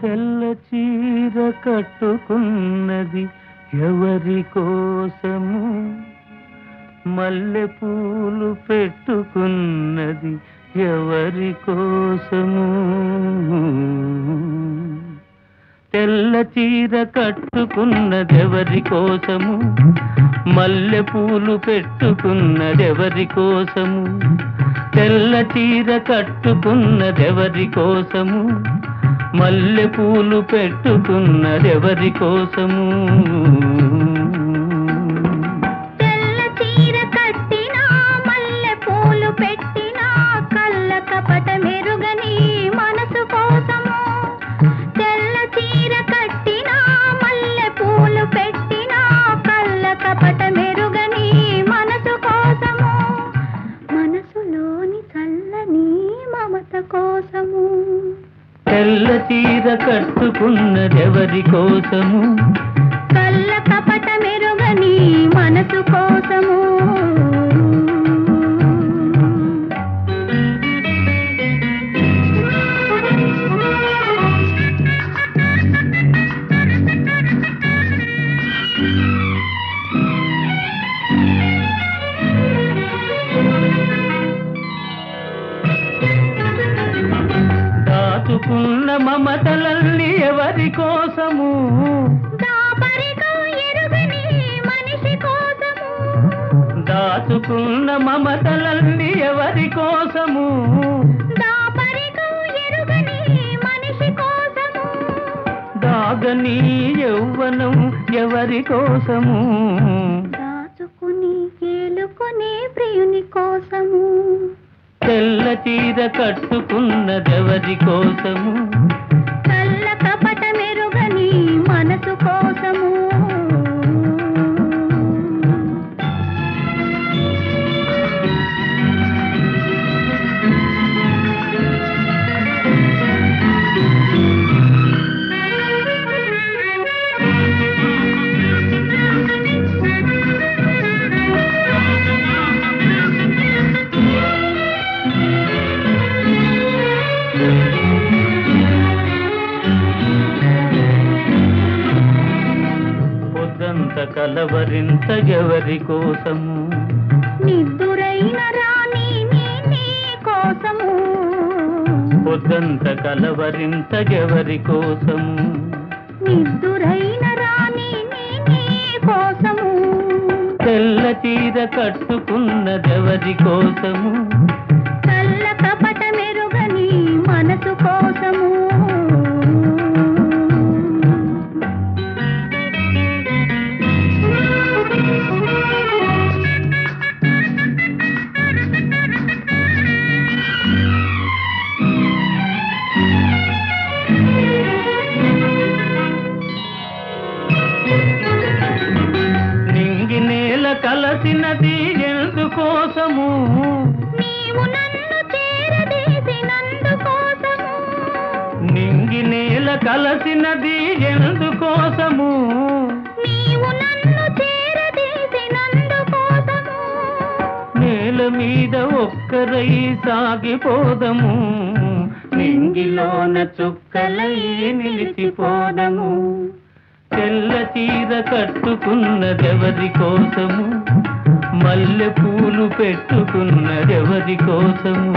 తెల్ల చీర కట్టుకున్నది ఎవరి కోసము, మల్లె పూలు పెట్టుకున్నది ఎవరి కోసము. తెల్ల చీర కట్టుకున్నది ఎవరి కోసము, మల్లె పూలు పెట్టుకున్నది ఎవరి కోసము. తెల్ల చీర కట్టుకున్నది ఎవరి కోసము, మల్లె పూలు పెట్టుకున్నది ఎవరి కోసము. తెల్ల చీర కట్టినా మల్లె పూలు పెట్టినా కళ్ళ కపట మెరుగని మనసు కోసము. తెల్ల చీర కట్టినా మల్లె పూలు పెట్టినా కళ్ళ కపట మెరుగని మనసు కోసము. మనసులోని చల్లని మమత కోసము. తెల్ల చీర కట్టుకున్నది ఎవరి కోసము, కళ్ళ కపట మెరుగని మనసు కోసము. దాచుకున్న మమతలల్లి ఎవరి కోసము, దాపరికం ఎరుగని మనిషి కోసము. దాచుకున్న మమతలల్లి ఎవరి కోసము, దాపరికం ఎరుగని మనిషి కోసము. దాగని యౌవనం ఎవరి కోసము, దాచుకుని ఏలుకునే ప్రియుని కోసము. తెల్ల చీర కట్టుకున్నది ఎవరి కోసము, కళ్ళ కపట మెరుగని మనసు కోసము. పొద్దంత కలవరింత ఎవరి కోసము, నిద్దురైన రాణి నీ కోసము. పొద్దంత కలవరింత ఎవరి కోసము, నిద్దురైన రాణి నీ కోసము. తెల్ల చీర కట్టుకున్నది ఎవరి కోసము, కళ్ళ కపట మెరుగని మనసు కోసము. నింగి నేల కలసినది ఎందుకోసము, నీవు నన్ను చేరదీసినందుకోసము. నింగి నేల కలసినది ఎందుకోసము, నీవు నన్ను చేరదీసినందుకోసము. నేల మీద ఒక్కరై సాగిపోదము, నింగిలోన చుక్కలై నిలిచిపోదము. తెల్ల చీర కట్టుకున్నది ఎవరి కోసము, మల్లె పూలు పెట్టుకున్నది ఎవరి కోసము.